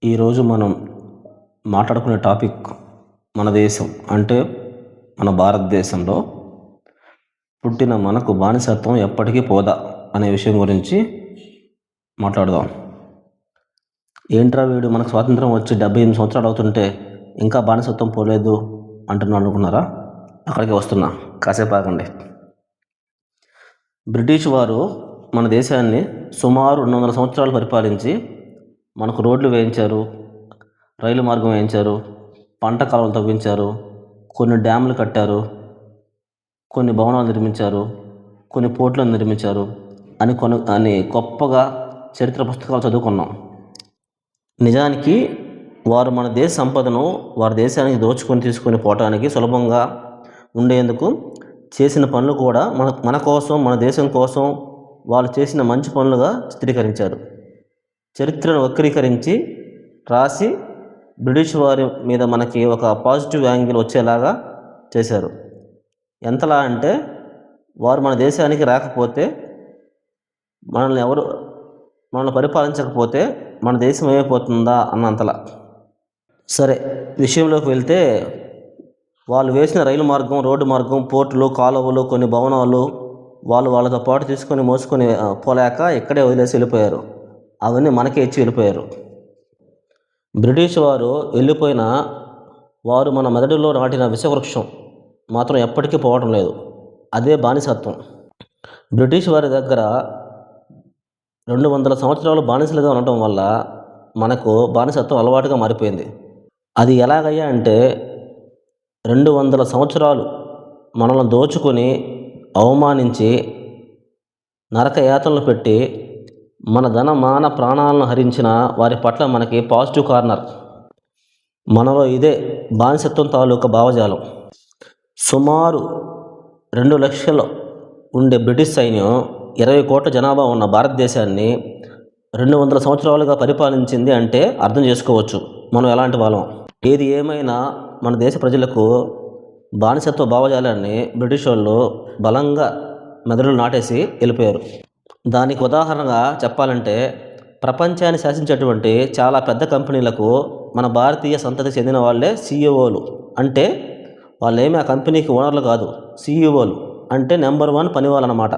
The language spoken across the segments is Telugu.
ఈరోజు మనం మాట్లాడుకునే టాపిక్ మన దేశం అంటే మన భారతదేశంలో పుట్టిన మనకు బానిసత్వం ఎప్పటికీ పోదా అనే విషయం గురించి మాట్లాడదాం. ఏంట్రా వీడు మనకు స్వాతంత్రం వచ్చి 78 సంవత్సరాలు అవుతుంటే ఇంకా బానిసత్వం పోలేదు అంటున్నాను అనుకున్నారా? అక్కడికి వస్తున్నా, కాసేపు ఆగండి. బ్రిటిష్ వారు మన దేశాన్ని సుమారు 200 సంవత్సరాలు పరిపాలించి మనకు రోడ్లు వేయించారు, రైలు మార్గం వేయించారు, పంట కాలువలు తవ్వించారు, కొన్ని డ్యాములు కట్టారు, కొన్ని భవనాలు నిర్మించారు, కొన్ని పోర్టులను నిర్మించారు అని గొప్పగా చరిత్ర పుస్తకాలు చదువుకున్నాం. నిజానికి వారు మన దేశ సంపదను వారి దేశానికి దోచుకొని తీసుకొని పోవటానికి సులభంగా ఉండేందుకు చేసిన పనులు కూడా మన కోసం, మన దేశం కోసం వాళ్ళు చేసిన మంచి పనులుగా చిత్రీకరించారు. చరిత్రను వక్రీకరించి రాసి బ్రిటిష్ వారి మీద మనకి ఒక పాజిటివ్ యాంగిల్ వచ్చేలాగా చేశారు. ఎంతలా అంటే వారు మన దేశానికి రాకపోతే, మనల్ని పరిపాలించకపోతే మన దేశం ఏమైపోతుందా అన్నంతలా. సరే, విషయంలోకి వెళ్తే వాళ్ళు వేసిన రైలు మార్గం, రోడ్డు మార్గం, పోర్టులు, కాలువలు, కొన్ని భవనాలు వాళ్ళతో పాటు తీసుకొని మోసుకొని పోలేక ఇక్కడే వదిలేసి వెళ్ళిపోయారు. అవన్నీ మనకే ఇచ్చి వెళ్ళిపోయారు. బ్రిటిష్ వారు వెళ్ళిపోయిన వారు మన మెదడులో నాటిన విషవృక్షం మాత్రం ఎప్పటికీ పోవటం లేదు. అదే బానిసత్వం. బ్రిటిష్ వారి దగ్గర 200 సంవత్సరాలు బానిసలుగా ఉండటం వల్ల మనకు బానిసత్వం అలవాటుగా మారిపోయింది. అది ఎలాగయ్యా అంటే 200 సంవత్సరాలు మనల్ని దోచుకొని, అవమానించి, నరక యాతనలు పెట్టి మన ధన మాన ప్రాణాలను హరించిన వారి పట్ల మనకి పాజిటివ్ కార్నర్. మనలో ఇదే బానిసత్వం తాలూకా భావజాలం. సుమారు 2 లక్షలు ఉండే బ్రిటిష్ సైన్యం 20 కోట్ల జనాభా ఉన్న భారతదేశాన్ని 200 సంవత్సరాలుగా పరిపాలించింది అంటే అర్థం చేసుకోవచ్చు మనం ఎలాంటి వాళ్ళం. ఏది ఏమైనా మన దేశ ప్రజలకు బానిసత్వ భావజాలాన్ని బ్రిటిష్ వాళ్ళు బలంగా మెదడులు నాటేసి వెళ్ళిపోయారు. దానికి ఉదాహరణగా చెప్పాలంటే, ప్రపంచాన్ని శాసించేటువంటి చాలా పెద్ద కంపెనీలకు మన భారతీయ సంతతికి చెందిన వాళ్ళే సీఈఓలు. అంటే వాళ్ళేమీ ఆ కంపెనీకి ఓనర్లు కాదు, సీఈఓలు అంటే నెంబర్ 1 పనివాళ్ళు అన్నమాట.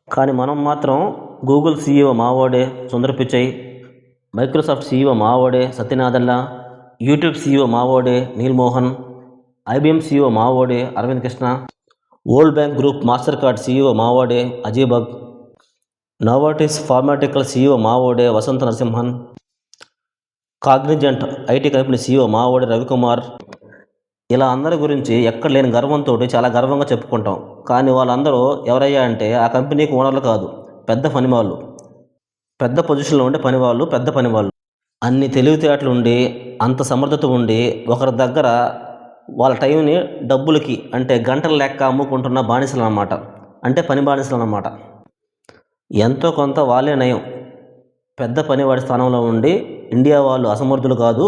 కానీ మనం మాత్రం గూగుల్ సీఈఓ మావోడే సుందర్ పిచై, మైక్రోసాఫ్ట్ సీఈఓ మావోడే సత్యనాదెల్లా, యూట్యూబ్ సీఈఓ మావోడే నీల్ మోహన్, ఐబిఎం సీఈఓ మావోడే Arvind Krishna, World Bank Group Mastercard CEO మావోడే Ajay Banga, Novartis pharmaceutical CEO మావోడే Vasanth Narasimhan, Cognizant IT company CEO మావోడే రవికుమార్. ఇలా అందరి గురించి ఎక్కడ లేని గర్వంతో చాలా గర్వంగా చెప్పుకుంటాం. కానీ వాళ్ళందరూ ఎవరయ్యా అంటే ఆ కంపెనీకి ఓనర్లు కాదు, పెద్ద పనివాళ్ళు, పెద్ద పొజిషన్లో ఉండే పనివాళ్ళు, పెద్ద పనివాళ్ళు. అన్ని తెలివితేటలు ఉండి, అంత సమర్థత ఉండి, ఒకరి దగ్గర వాళ్ళ టైంని డబ్బులకి అంటే గంటల లెక్క అమ్ముకుంటున్న బానిసలు అన్నమాట. అంటే పని బానిసలు అన్నమాట. ఎంతో కొంత వాళ్ళే నయం. పెద్ద పనివాడి స్థానంలో ఉండి ఇండియా వాళ్ళు అసమర్థులు కాదు,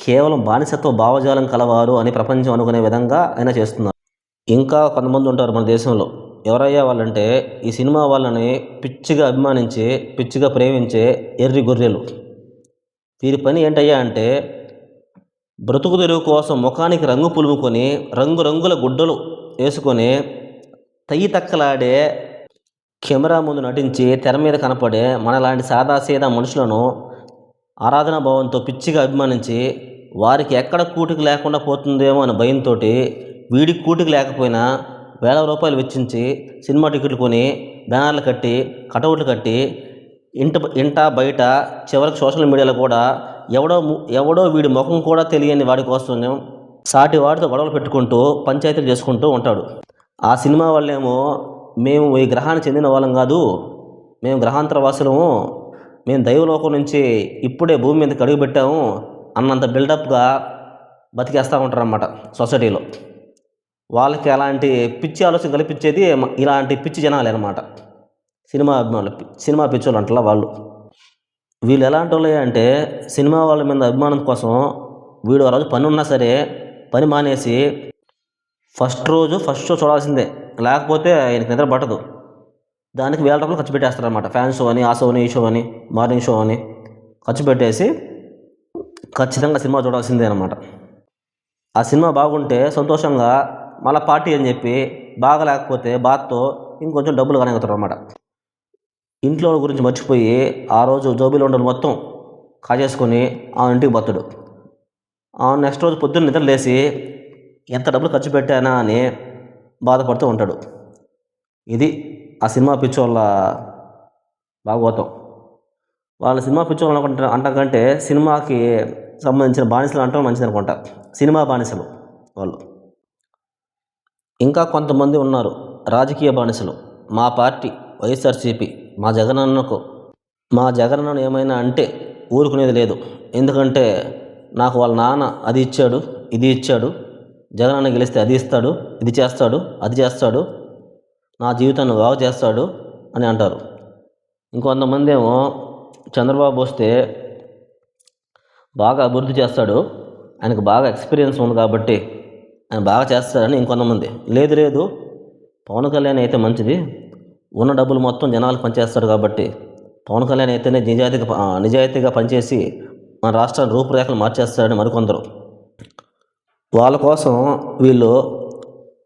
కేవలం బానిసత్వ భావజాలం కలవారు అని ప్రపంచం అనుకునే విధంగా ఆయన చేస్తున్నారు. ఇంకా కొంతమంది ఉంటారు మన దేశంలో. ఎవరయ్యా వాళ్ళంటే ఈ సినిమా వాళ్ళని పిచ్చిగా అభిమానించే, పిచ్చిగా ప్రేమించే ఎర్రి గొర్రెలు. వీరి పని ఏంటయ్యా అంటే బ్రతుకు తెరువు కోసం ముఖానికి రంగు పులుముకొని, రంగురంగుల గుడ్డలు వేసుకొని, తయ్యి తక్కలాడే కెమెరా ముందు నటించి తెర మీద కనపడే మనలాంటి సాదాసీదా మనుషులను ఆరాధనా భావంతో పిచ్చిగా అభిమానించి, వారికి ఎక్కడ కూటికి లేకుండా పోతుందేమో అనే భయంతో వీడికి కూటికి లేకపోయినా వేల రూపాయలు వెచ్చించి సినిమా టికెట్లు కొని, బ్యానర్లు కట్టి, కటౌట్లు కట్టి, ఇంట బయట చివరికి సోషల్ మీడియాలో కూడా ఎవడో వీడి ముఖం కూడా తెలియని వాడి కోసం సాటి వాడితో గొడవలు పెట్టుకుంటూ పంచాయతీలు చేసుకుంటూ ఉంటాడు. ఆ సినిమా వాళ్ళేమో మేము ఈ గ్రహానికి చెందిన వాళ్ళం కాదు, మేము గ్రహాంతర వాసులము, మేము దైవలోకం నుంచి ఇప్పుడే భూమి మీదకి అడుగు పెట్టాము అన్నంత బిల్డప్గా బతికేస్తూ ఉంటారు అన్నమాట సొసైటీలో. వాళ్ళకి అలాంటి పిచ్చి ఆలోచన కల్పించేది ఇలాంటి పిచ్చి జనాలే అన్నమాట. సినిమా అభిమానులు, సినిమా పిచ్చోళ్ళు అంటలా వాళ్ళు. వీళ్ళు ఎలాంటి వాళ్ళు అంటే సినిమా వాళ్ళ మీద అభిమానం కోసం వీడు ఆ రోజు పని ఉన్నా సరే పని మానేసి ఫస్ట్ షో చూడాల్సిందే, లేకపోతే ఆయనకి నిద్ర పట్టదు. దానికి ₹1000 ఖర్చు పెట్టేస్తారనమాట. ఫ్యాన్ షో అని, ఆ షో అని, ఈ షో అని, మార్నింగ్ షో అని. ఖర్చు పెట్టేసి ఖచ్చితంగా సినిమా చూడాల్సిందే అనమాట. ఆ సినిమా బాగుంటే సంతోషంగా మళ్ళీ పార్టీ అని చెప్పి, బాగా లేకపోతే బాధతో ఇంకొంచెం డబ్బులు కానిగుతారు అనమాట. ఇంట్లో గురించి మర్చిపోయి ఆ రోజు జోబీలో ఉండలు మొత్తం కాజేసుకొని ఆ ఇంటికి బతుడు. నెక్స్ట్ రోజు పొద్దున్న నిద్ర లేచి ఎంత డబ్బులు ఖర్చు పెట్టానా అని బాధపడుతూ ఉంటాడు. ఇది ఆ సినిమా పిచ్చోళ్ళ భాగవతం. వాళ్ళ సినిమా పిచ్చోళ్ళు అంటకంటే సినిమాకి సంబంధించిన బానిసలు అంటాం మంచిది అనుకుంటా. సినిమా బానిసలు వాళ్ళు. ఇంకా కొంతమంది ఉన్నారు రాజకీయ బానిసలు. మా పార్టీ వైఎస్ఆర్సీపీ మా జగనన్నను ఏమైనా అంటే ఊరుకునేది లేదు. ఎందుకంటే నాకు వాళ్ళ నాన్న అది ఇచ్చాడు, ఇది ఇచ్చాడు, జగనన్న గెలిస్తే అది ఇస్తాడు, ఇది చేస్తాడు, అది చేస్తాడు, నా జీవితాన్ని బాగు చేస్తాడు అని అంటారు. ఇంకొంతమంది ఏమో చంద్రబాబు వస్తే బాగా అభివృద్ధి చేస్తాడు, ఆయనకు బాగా ఎక్స్పీరియన్స్ ఉంది కాబట్టి ఆయన బాగా చేస్తాడని ఇంకొంతమంది. లేదు పవన్ కళ్యాణ్ అయితే మంచిది, ఉన్న డబ్బులు మొత్తం జనాలకు పనిచేస్తాడు కాబట్టి పవన్ కళ్యాణ్ అయితేనే నిజాయితీగా పనిచేసి మన రాష్ట్రాన్ని రూపురేఖలు మార్చేస్తాడని మరికొందరు. వాళ్ళ కోసం వీళ్ళు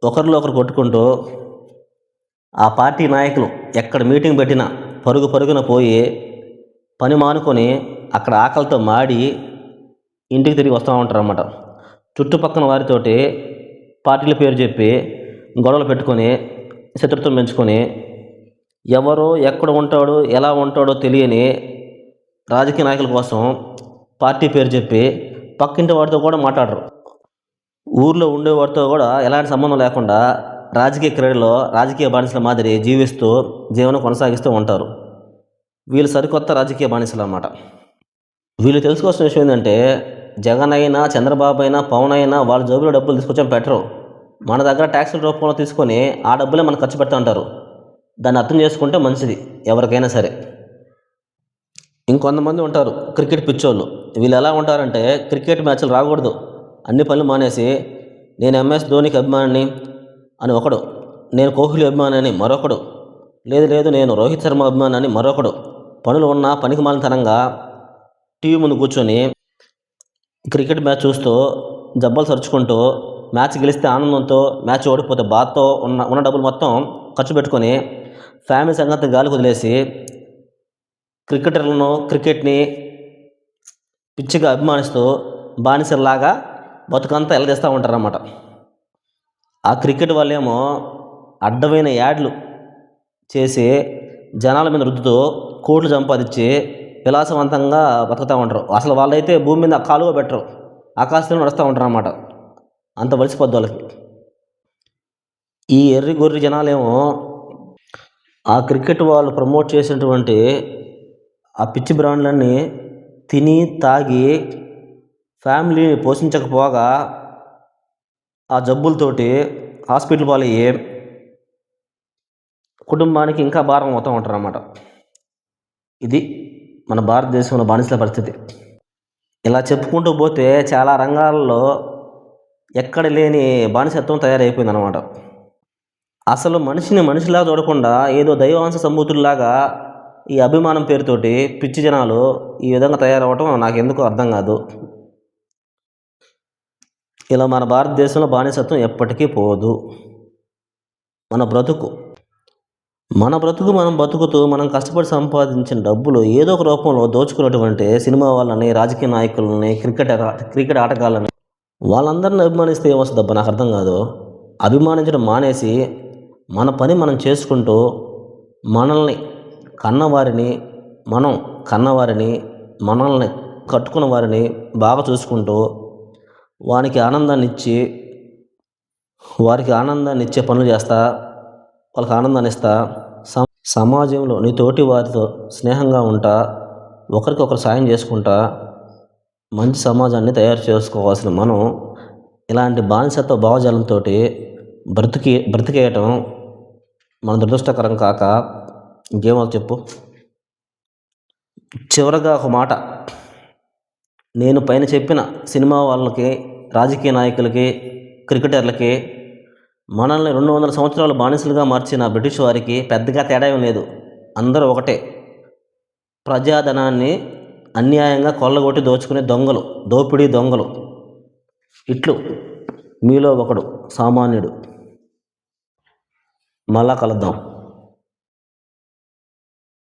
ఒకరిలో ఒకరు కొట్టుకుంటూ ఆ పార్టీ నాయకులు ఎక్కడ మీటింగ్ పెట్టినా పరుగున పోయి పని మానుకొని అక్కడ ఆకలితో మాడి ఇంటికి తిరిగి వస్తూ ఉంటారు అన్నమాట. చుట్టుపక్కల వారితోటి పార్టీల పేరు చెప్పి గొడవలు పెట్టుకొని శత్రుత్వం పెంచుకొని ఎవరో ఎక్కడ ఉంటాడో ఎలా ఉంటాడో తెలియని రాజకీయ నాయకుల కోసం పార్టీ పేరు చెప్పి పక్కింటి వాడితో కూడా మాట్లాడరు. ఊర్లో ఉండేవాడితో కూడా ఎలాంటి సంబంధం లేకుండా రాజకీయ క్రీడలో రాజకీయ బానిసల మాదిరి జీవిస్తూ జీవనం కొనసాగిస్తూ ఉంటారు. వీళ్ళు సరికొత్త రాజకీయ బానిసలు అన్నమాట. వీళ్ళు తెలుసుకోవాల్సిన విషయం ఏంటంటే జగన్ అయినా చంద్రబాబు అయినా పవన్ అయినా వాళ్ళ జోబులో డబ్బులు తీసుకొచ్చాం పెట్టరు. మన దగ్గర ట్యాక్సుల రూపంలో తీసుకొని ఆ డబ్బులే మనం ఖర్చు పెడతా ఉంటారు. దాన్ని అర్థం చేసుకుంటే మంచిది ఎవరికైనా సరే. ఇంకొంతమంది ఉంటారు క్రికెట్ పిచ్చోళ్ళు. వీళ్ళు ఎలా ఉంటారంటే క్రికెట్ మ్యాచ్లు రాకూడదు అన్ని పనులు మానేసి నేను ఎంఎస్ ధోనికి అభిమానిని అని ఒకడు, నేను కోహ్లీ అభిమాని అని మరొకడు, లేదు నేను రోహిత్ శర్మ అభిమాని అని మరొకడు, పనులు ఉన్న పనికి మాలినతనంగా టీవీ ముందు కూర్చొని క్రికెట్ మ్యాచ్ చూస్తూ జబ్బలు సరుచుకుంటూ మ్యాచ్ గెలిస్తే ఆనందంతో, మ్యాచ్ ఓడిపోతే బాధతో ఉన్న డబ్బులు మొత్తం ఖర్చు పెట్టుకొని ఫ్యామిలీ సంగతి గాలి వదిలేసి క్రికెట్ని పిచ్చిగా అభిమానిస్తూ బానిసల్లాగా బతుకంతా ఎల్లదీస్తూ ఉంటారన్నమాట. ఆ క్రికెట్ వాళ్ళేమో అడ్డమైన యాడ్లు చేసి జనాల మీద రుద్దుతూ కోట్లు సంపాదించి విలాసవంతంగా బతుకుతూ ఉంటారు. అసలు వాళ్ళైతే భూమి మీద కాలువ పెట్టరు, ఆకాశంలో నడుస్తూ ఉంటారు అన్నమాట. అంత వలసిపోద్ది వాళ్ళకి. ఈ ఎర్రి గొర్రి జనాలేమో ఆ క్రికెట్ వాళ్ళు ప్రమోట్ చేసినటువంటి ఆ పిచ్చి బ్రాండ్లన్నీ తిని తాగి ఫ్యామిలీని పోషించకపోగా ఆ జబ్బులతోటి హాస్పిటల్ పాలయ్యి కుటుంబానికి ఇంకా భారం అవుతూ ఉంటారు అన్నమాట. ఇది మన భారతదేశంలో బానిసల పరిస్థితి. ఇలా చెప్పుకుంటూ పోతే చాలా రంగాల్లో ఎక్కడ లేని బానిసత్వం తయారైపోయింది అన్నమాట. అసలు మనిషిని మనిషిలా చూడకుండా ఏదో దైవాంశ సంభూతుల్లాగా ఈ అభిమానం పేరుతోటి పిచ్చి జనాలు ఈ విధంగా తయారవటం నాకెందుకో అర్థం కాదు. ఇలా మన భారతదేశంలో బానిసత్వం ఎప్పటికీ పోదు. మన బ్రతుకు మనం బతుకుతూ మనం కష్టపడి సంపాదించిన డబ్బులు ఏదో ఒక రూపంలో దోచుకున్నటువంటి సినిమా వాళ్ళని, రాజకీయ నాయకులని, క్రికెట్ ఆటగాళ్ళని వాళ్ళందరిని అభిమానిస్తే ఏమొస్తుంది దెబ్బ నాకు అర్థం కాదు. అభిమానించడం మానేసి మన పని మనం చేసుకుంటూ మనల్ని కన్నవారిని మనల్ని కట్టుకున్న వారిని బాగా చూసుకుంటూ వారికి ఆనందాన్ని ఇచ్చే పనులు చేస్తా, వాళ్ళకి ఆనందాన్ని ఇస్తా, సమాజంలో నీ తోటి వారితో స్నేహంగా ఉంటా, ఒకరికొకరు సాయం చేసుకుంటా మంచి సమాజాన్ని తయారు చేసుకోవాల్సిన మనం ఇలాంటి బానిసత్వ భావజాలంతో బ్రతికేయటం మన దురదృష్టకరం కాక ఇంకేమో చెప్పు. చివరగా ఒక మాట, నేను పైన చెప్పిన సినిమా వాళ్ళకి, రాజకీయ నాయకులకి, క్రికెటర్లకి మనల్ని 200 సంవత్సరాలు బానిసలుగా మార్చిన బ్రిటిష్ వారికి పెద్దగా తేడా ఏం లేదు. అందరూ ఒకటే. ప్రజాధనాన్ని అన్యాయంగా కొల్లగొట్టి దోచుకునే దొంగలు, దోపిడీ దొంగలు. ఇట్లు మీలో ఒకడు సామాన్యుడు. మళ్ళా కలుద్దాం.